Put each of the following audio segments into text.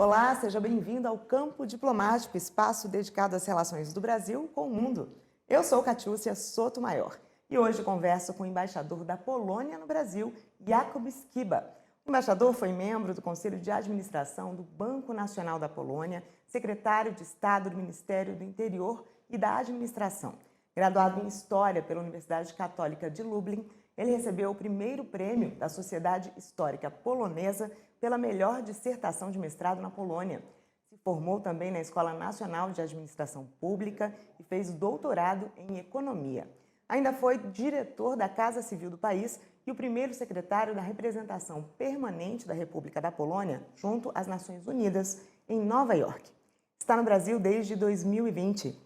Olá, seja bem-vindo ao Campo Diplomático, espaço dedicado às relações do Brasil com o mundo. Eu sou Catiúcia Sotomayor e hoje converso com o embaixador da Polônia no Brasil, Jakub Skiba. O embaixador foi membro do Conselho de Administração do Banco Nacional da Polônia, secretário de Estado do Ministério do Interior e da Administração. Graduado em História pela Universidade Católica de Lublin, ele recebeu o primeiro prêmio da Sociedade Histórica Polonesa pela melhor dissertação de mestrado na Polônia. Se formou também na Escola Nacional de Administração Pública e fez doutorado em Economia. Ainda foi diretor da Casa Civil do país e o primeiro secretário da representação permanente da República da Polônia junto às Nações Unidas, em Nova York. Está no Brasil desde 2020.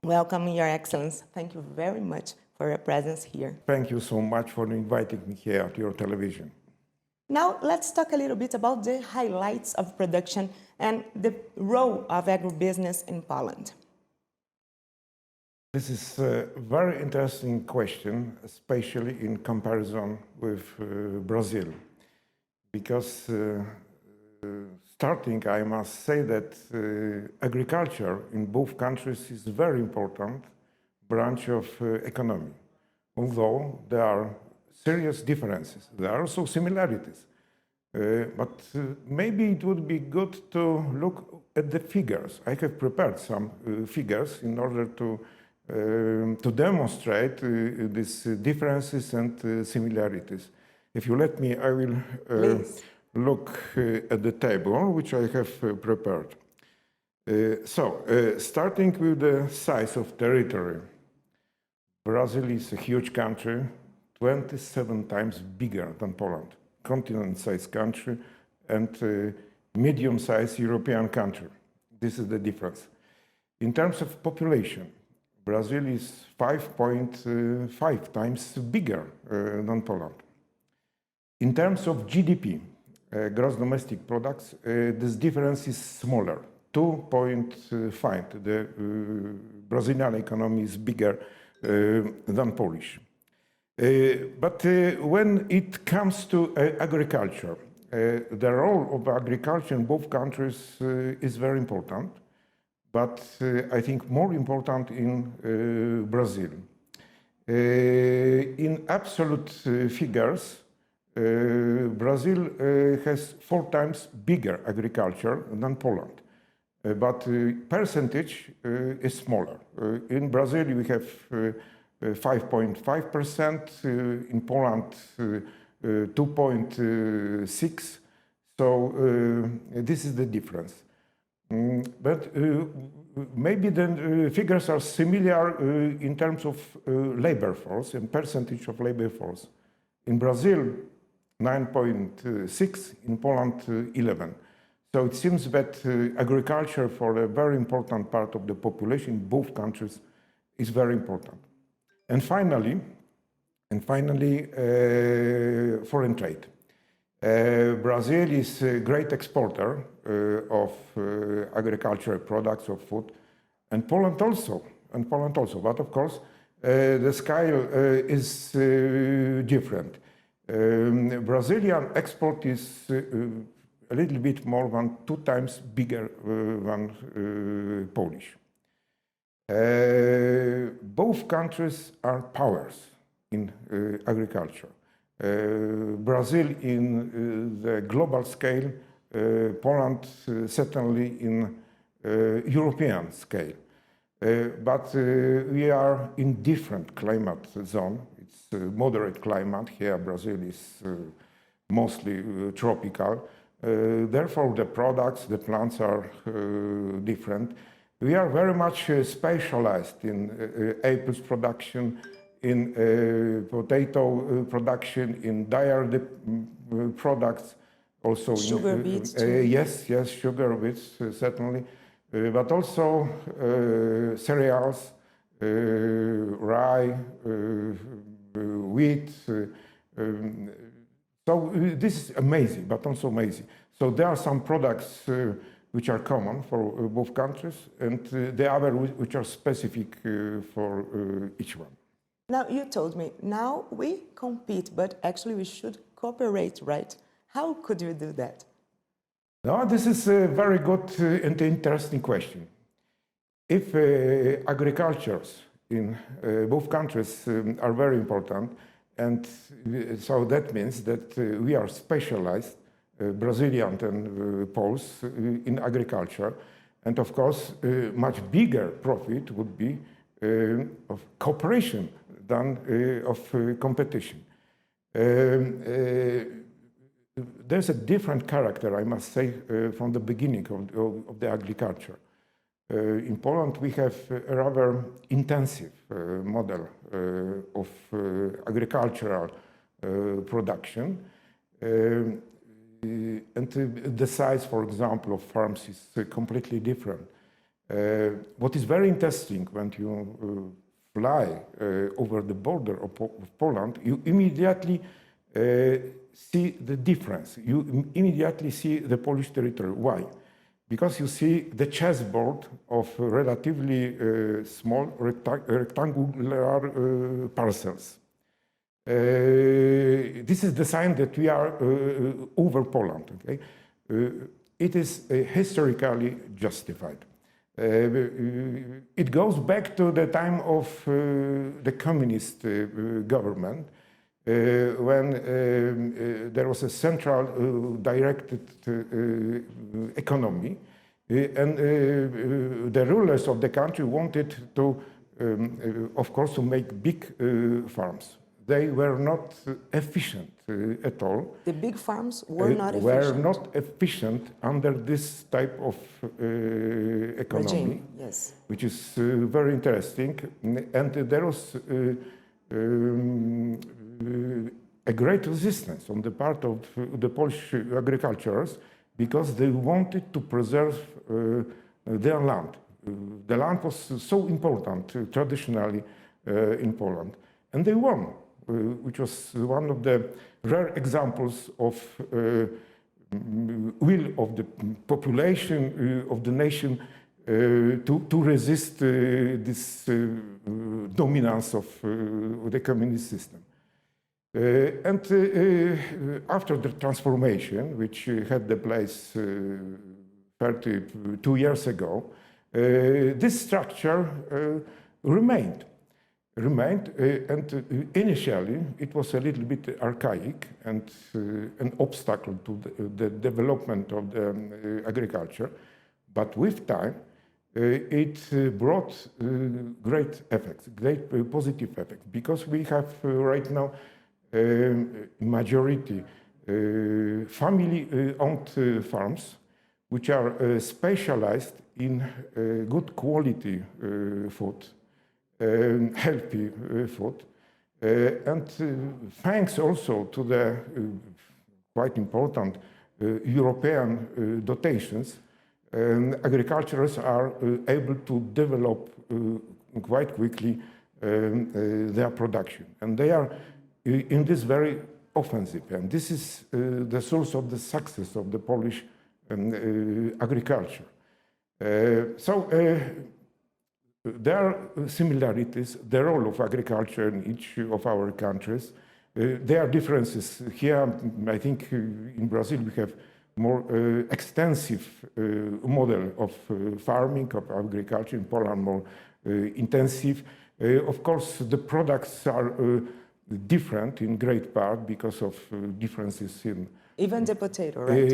Welcome, Your Excellency. Thank you very much for your presence here. Thank you so much for inviting me here to your television. Now, let's talk a little bit about the highlights of production and the role of agribusiness in Poland. This is a very interesting question, especially in comparison with Brazil. Because starting, I must say that agriculture in both countries is a very important branch of economy. Although there are serious differences, there are also similarities. But maybe it would be good to look at the figures. I have prepared some figures in order to demonstrate these differences and similarities. If you let me, I will look at the table which I have prepared. Starting with the size of territory. Brazil is a huge country, 27 times bigger than Poland, continent-sized country and medium-sized European country. This is the difference. In terms of population, Brazil is 5.5 times bigger than Poland. In terms of GDP, gross domestic products, this difference is smaller, 2.5. The Brazilian economy is bigger than Polish. But when it comes to agriculture, the role of agriculture in both countries is very important, but I think more important in Brazil. In absolute figures, Brazil has 4 times bigger agriculture than Poland, but percentage is smaller. In Brazil, we have 5.5%, in Poland 2.6%, so this is the difference. But maybe the figures are similar in terms of labor force and percentage of labor force. In Brazil, 9.6%, in Poland, 11%. So it seems that agriculture for a very important part of the population in both countries is very important. And finally, foreign trade. Brazil is a great exporter of agricultural products, of food, and Poland also. But of course, the scale is different. Brazilian export is a little bit more than 2 times bigger than Polish. Both countries are powers in agriculture. Brazil in the global scale, Poland certainly in European scale. But we are in different climate zone. It's a moderate climate. Here Brazil is mostly tropical. Therefore the products, the plants are different. We are very much specialized in apples production, in potato production, in dairy products, also sugar beets too. Yes, sugar beets certainly, but also cereals, rye, wheat. So this is amazing, but also amazing. So there are some products which are common for both countries, and the other which are specific for each one. Now, you told me, now we compete, but actually we should cooperate, right? How could you do that? Now, this is a very good and interesting question. If agricultures in both countries are very important, and so that means that we are specialized, Brazilian and Poles, in agriculture, and of course, much bigger profit would be of cooperation than of competition. There's a different character, I must say, from the beginning of the agriculture. In Poland, we have a rather intensive model of agricultural production. And the size, for example, of farms is completely different. What is very interesting when you fly over the border of Poland, you immediately see the difference. You immediately see the Polish territory. Why? Because you see the chessboard of relatively small rectangular parcels. This is the sign that we are over Poland. Okay? It is historically justified. It goes back to the time of the communist government, when there was a central directed economy, and the rulers of the country wanted to, of course, to make big farms. They were not efficient at all. The big farms were not efficient. Were not efficient under this type of economy, regime, yes. Which is very interesting. And there was a great resistance on the part of the Polish agriculturers because they wanted to preserve their land. The land was so important traditionally in Poland, and they won, which was one of the rare examples of will of the population of the nation to resist this dominance of the communist system. And after the transformation, which had the place 32 years ago, this structure remained. And initially it was a little bit archaic and an obstacle to the development of the agriculture. But with time, it brought great effects, great positive effects, because we have right now majority family-owned farms, which are specialized in good quality food, healthy food, and thanks also to the quite important European dotations, agriculturers are able to develop quite quickly their production, and they are in this very offensive, and this is the source of the success of the Polish agriculture. So there are similarities, the role of agriculture in each of our countries. There are differences. Here, I think in Brazil we have more extensive model of farming, of agriculture. In Poland, more intensive. Of course, the products are different in great part because of differences in... Even the potato, right?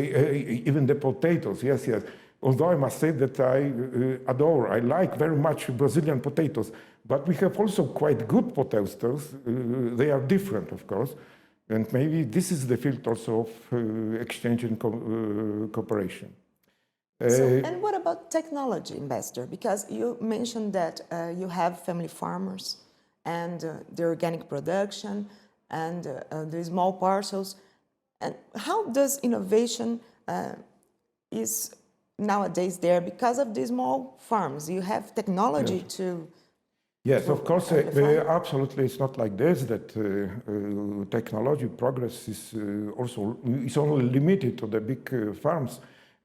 Even the potatoes, yes, yes. Although I must say that I like very much Brazilian potatoes, but we have also quite good potatoes. They are different, of course, and maybe this is the field also of exchange and cooperation. And what about technology, Ambassador? Because you mentioned that you have family farmers and the organic production and the small parcels. And how does innovation is nowadays there because of the small farms? You have technology to... Yes, of course, absolutely. It's not like this, that technology progress is also is only limited to the big farms.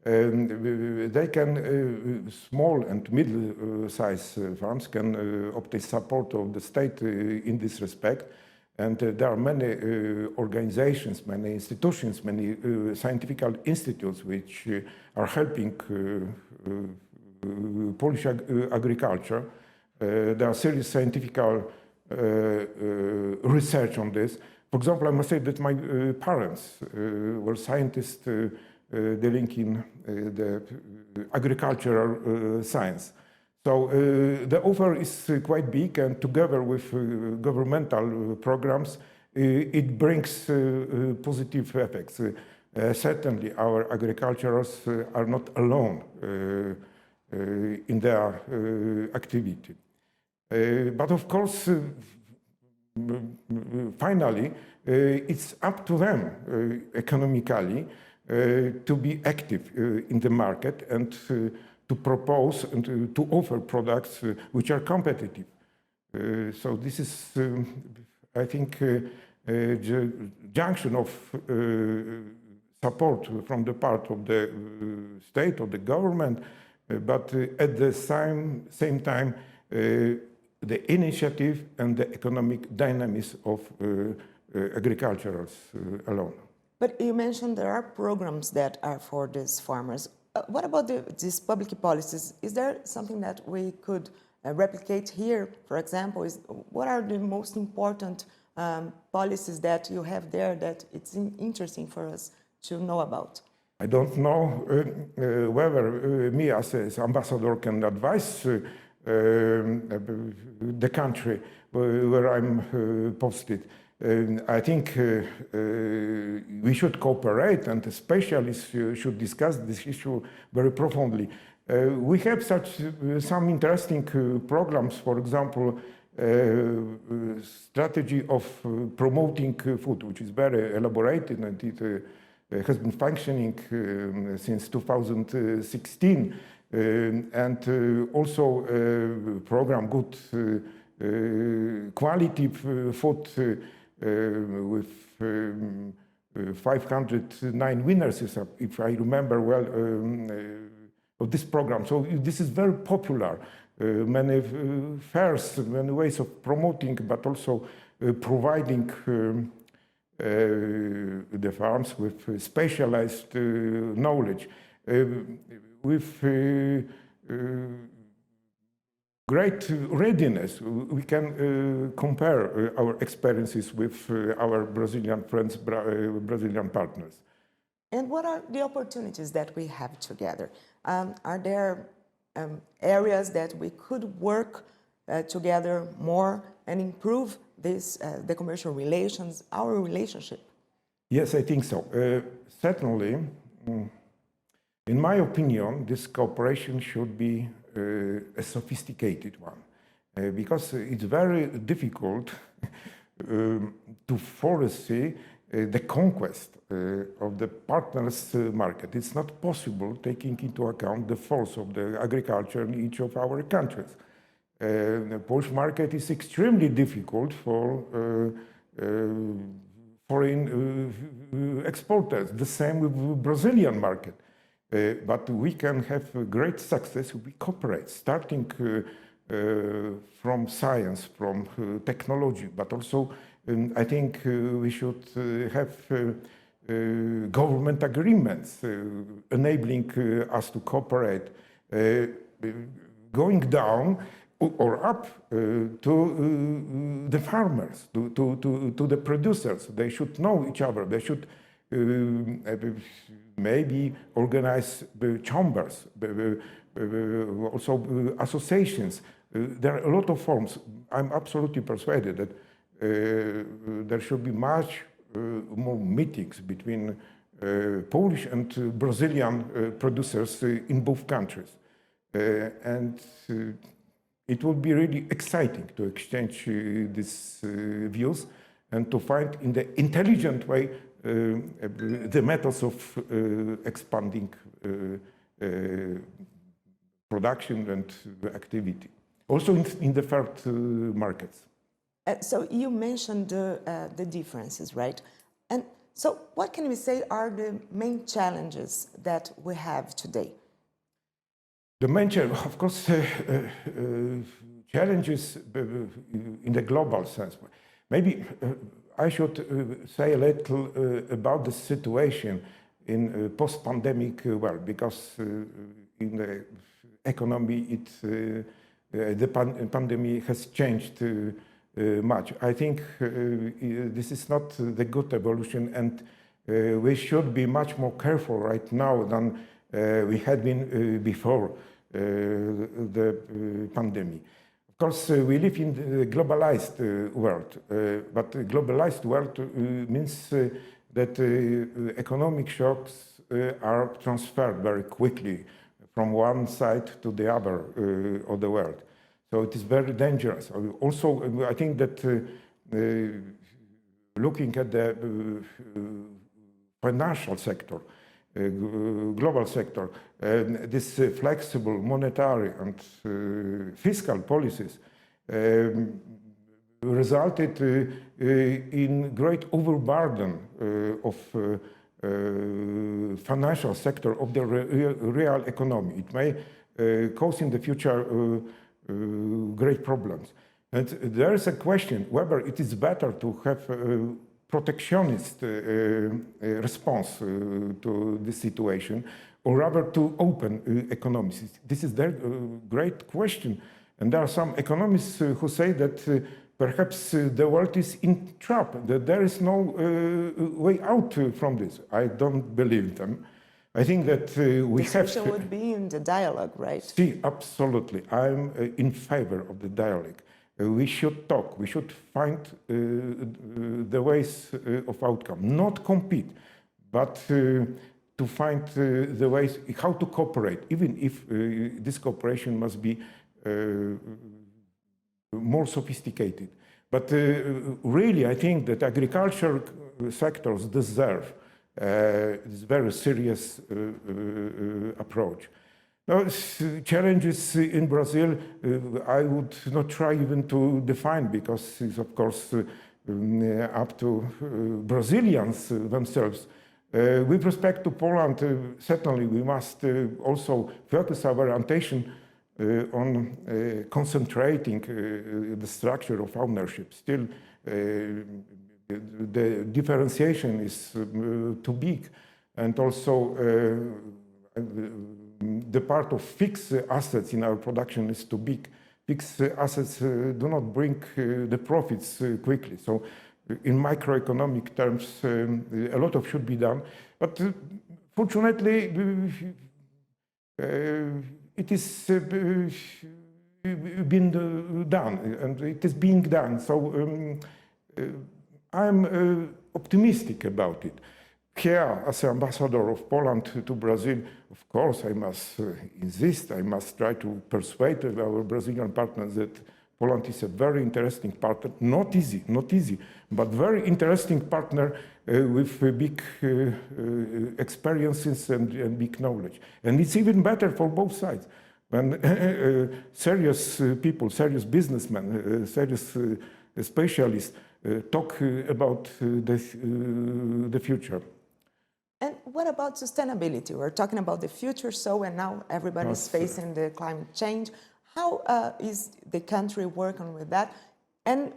They can, small and middle-sized farms can obtain support of the state in this respect. And there are many organizations, many institutions, many scientific institutes which are helping Polish agriculture. There are serious scientific research on this. For example, I must say that my parents were scientists dealing in the agricultural science. So the offer is quite big, and together with governmental programs, it brings positive effects. Certainly, our agriculturers are not alone in their activity. But of course, finally, it's up to them economically to be active in the market and to propose and to offer products which are competitive. So this is, I think, the junction of support from the part of the state or the government, but at the same time, the initiative and the economic dynamism of agriculturals alone. But you mentioned there are programs that are for these farmers. What about these public policies? Is there something that we could replicate here? For example, what are the most important policies that you have there that it's interesting for us to know about? I don't know whether me as ambassador can advise the country where I'm posted. I think we should cooperate, and the specialists should discuss this issue very profoundly. We have some interesting programs, for example, strategy of promoting food, which is very elaborated, and it has been functioning since 2016, and also program good quality food with 509 winners, if I remember well, of this program. So this is very popular. Many fairs, many ways of promoting, but also providing the farms with specialized knowledge. With great readiness, we can compare our experiences with our Brazilian friends, Brazilian partners. And what are the opportunities that we have together? Are there areas that we could work together more and improve this, the commercial relations, our relationship? Yes, I think so. Certainly, in my opinion, this cooperation should be a sophisticated one, because it's very difficult to foresee the conquest of the partners' market. It's not possible taking into account the force of the agriculture in each of our countries. The Polish market is extremely difficult for foreign exporters. The same with the Brazilian market. But we can have great success if we cooperate, starting from science, from technology, but also I think we should have government agreements enabling us to cooperate, going down or up to the farmers, to the producers. They should know each other. They should maybe organize chambers, also associations. There are a lot of forms. I'm absolutely persuaded that there should be much more meetings between Polish and Brazilian producers in both countries. And it will be really exciting to exchange these views and to find in the intelligent way the methods of expanding production and activity, also in the third markets. So you mentioned the differences, right? And so what can we say are the main challenges that we have today? The main challenge, of course, challenges in the global sense. Maybe I should say a little about the situation in post-pandemic world, because in the economy, the pandemic has changed much. I think this is not the good evolution, and we should be much more careful right now than we had been before the pandemic. Of course, we live in a globalized world, but a globalized world means that economic shocks are transferred very quickly from one side to the other of the world. So it is very dangerous. Also, I think that looking at the financial sector, global sector, this flexible monetary and fiscal policies resulted in great overburden of financial sector of the real economy. It may cause in the future great problems. And there is a question whether it is better to have a protectionist response to this situation, or rather to open economies. This is the great question. And there are some economists who say that perhaps the world is in trap, that there is no way out from this. I don't believe them. I think that we have... The solution would be in the dialogue, right? See, absolutely. I'm in favor of the dialogue. We should talk. We should find the ways of outcome. Not compete, but to find the ways how to cooperate, even if this cooperation must be more sophisticated. But really, I think that agricultural sectors deserve this very serious approach. Now, challenges in Brazil, I would not try even to define, because it's of course up to Brazilians themselves. With respect to Poland, certainly we must also focus our attention on concentrating the structure of ownership. Still, the differentiation is too big, and also the part of fixed assets in our production is too big. Fixed assets do not bring the profits quickly. So in microeconomic terms, a lot of should be done. But fortunately, it is been done, and it is being done. So I'm optimistic about it. Here, as ambassador of Poland to Brazil, of course, I must insist, I must try to persuade our Brazilian partners that Poland is a very interesting partner, not easy, but very interesting partner with big experiences and big knowledge. And it's even better for both sides. When serious people, serious businessmen, serious specialists talk about the future. And what about sustainability? We're talking about the future, and now everybody's facing the climate change. How is the country working with that? And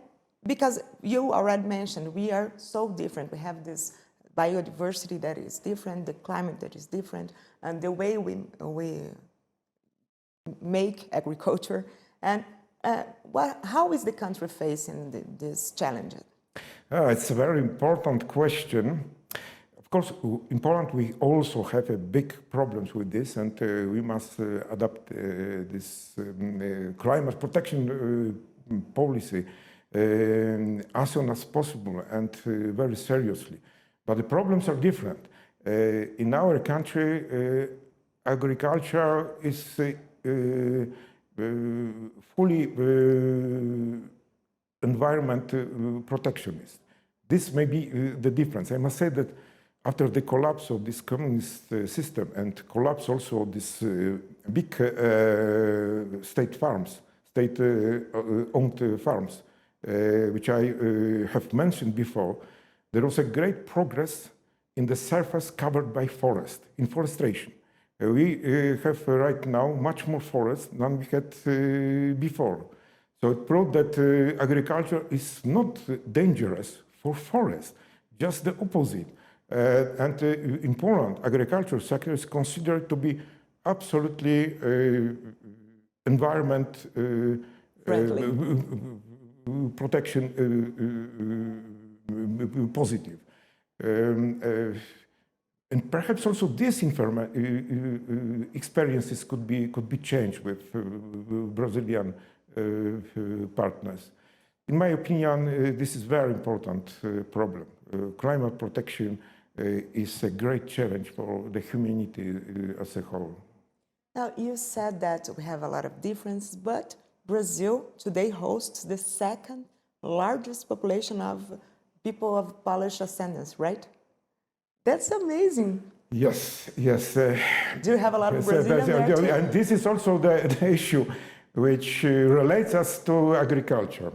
because you already mentioned, we are so different. We have this biodiversity that is different, the climate that is different, and the way we make agriculture. And how is the country facing this challenge? It's a very important question. Of course, in Poland, we also have big problems with this, and we must adapt this climate protection policy as soon as possible and very seriously. But the problems are different. In our country, agriculture is fully environment protectionist. This may be the difference. I must say that after the collapse of this communist system and collapse also of these big state farms, state-owned farms, which I have mentioned before, there was a great progress in the surface covered by forest, in forestation. We have right now much more forest than we had before. So it proved that agriculture is not dangerous for forests, just the opposite. And in Poland, agriculture sector is considered to be absolutely environment protection positive. And perhaps also these experiences could be changed with Brazilian partners. In my opinion, this is a very important problem. Climate protection is a great challenge for the humanity as a whole. Now, you said that we have a lot of differences, but Brazil today hosts the second largest population of people of Polish ascendance, right? That's amazing. Yes, yes. Do you have a lot of Brazilians there too? And this is also the issue which relates us to agriculture.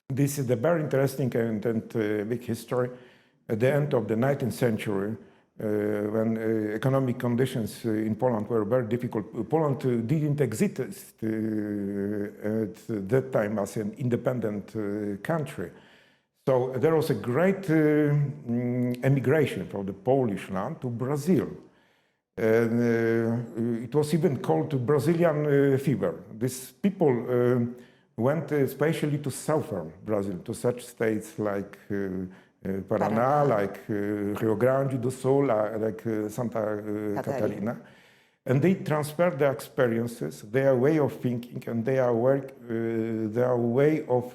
This is a very interesting and big history. At the end of the 19th century, when economic conditions in Poland were very difficult, Poland didn't exist at that time as an independent country. So there was a great emigration from the Polish land to Brazil. And it was even called Brazilian fever. These people went especially to southern Brazil, to such states like Paraná, like Rio Grande do Sul, like Santa Catarina. And they transferred their experiences, their way of thinking, and their way of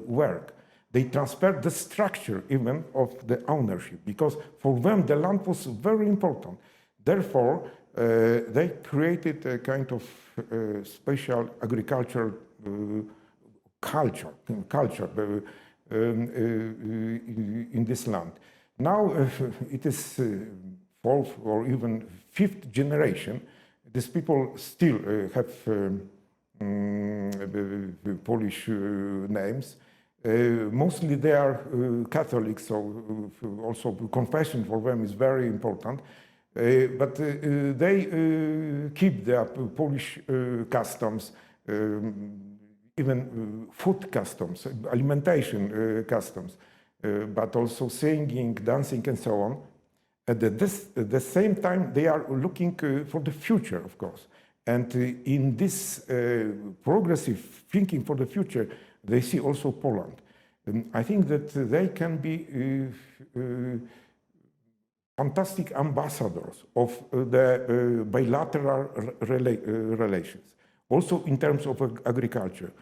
work. They transferred the structure even of the ownership, because for them the land was very important. Therefore, they created a kind of special agricultural culture in this land. Now it is fourth or even fifth generation. These people still have Polish names. Mostly they are Catholics, so also confession for them is very important. But they keep their Polish customs, even food customs, alimentation customs, but also singing, dancing, and so on. At the same time, they are looking for the future, of course. And in this progressive thinking for the future, they see also Poland. And I think that they can be fantastic ambassadors of the bilateral relations, also in terms of agriculture,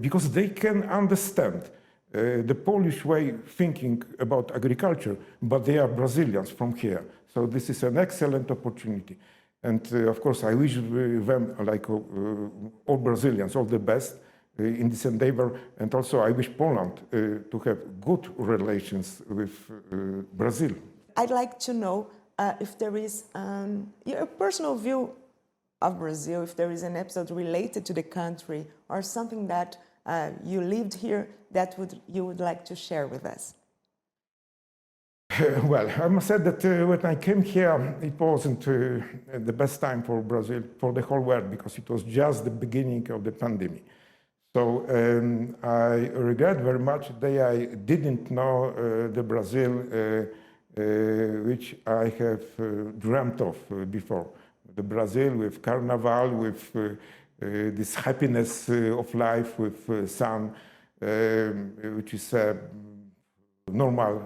because they can understand the Polish way of thinking about agriculture, but they are Brazilians from here. So this is an excellent opportunity. And of course, I wish them, like all Brazilians, all the best in this endeavor. And also, I wish Poland to have good relations with Brazil. I'd like to know if there is your personal view of Brazil, if there is an episode related to the country or something that you lived here that you would like to share with us. Well, I must say that when I came here, it wasn't the best time for Brazil, for the whole world, because it was just the beginning of the pandemic. So I regret very much that I didn't know the Brazil which I have dreamt of before. The Brazil with Carnival, with this happiness of life, with sun, which is a normal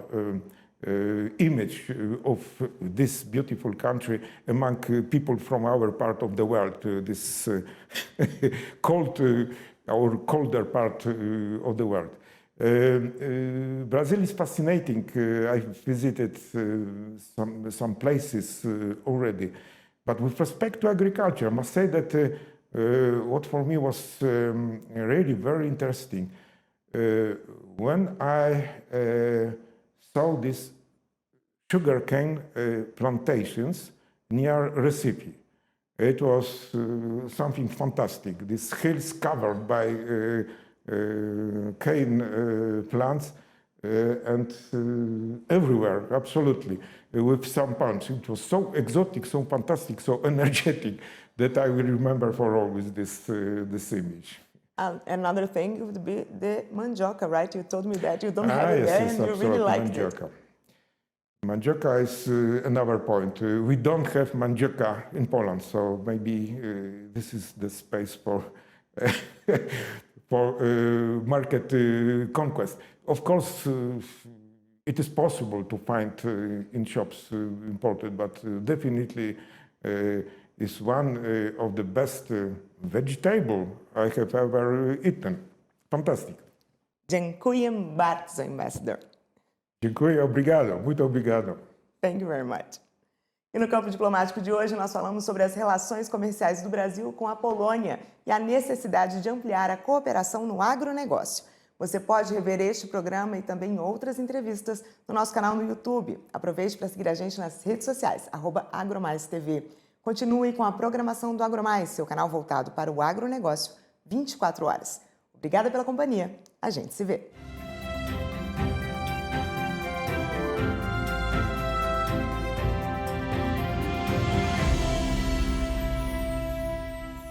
image of this beautiful country among people from our part of the world, this cold or colder part of the world. Brazil is fascinating. I visited some places already, but with respect to agriculture, I must say that what for me was really very interesting when I saw these sugarcane plantations near Recife. It was something fantastic. These hills covered by cane plants and everywhere, absolutely, with some palms. It was so exotic, so fantastic, so energetic that I will remember for always this image. Another thing would be the mandioca, right? You told me that you don't have it there and you really liked mandioca. it. Mandioca is another point. We don't have mandioca in Poland, so maybe this is the space for for market conquest. Of course, it is possible to find in shops imported, but definitely is one of the best vegetable I have ever eaten. Fantastic. Dziękuję bardzo, Ambassador. Dziękuję, obrigado, muito obrigado. Thank you very much. E no campo diplomático de hoje, nós falamos sobre as relações comerciais do Brasil com a Polônia e a necessidade de ampliar a cooperação no agronegócio. Você pode rever este programa e também outras entrevistas no nosso canal no YouTube. Aproveite para seguir a gente nas redes sociais, @AgroMaisTV. Continue com a programação do AgroMais, seu canal voltado para o agronegócio 24 horas. Obrigada pela companhia. A gente se vê.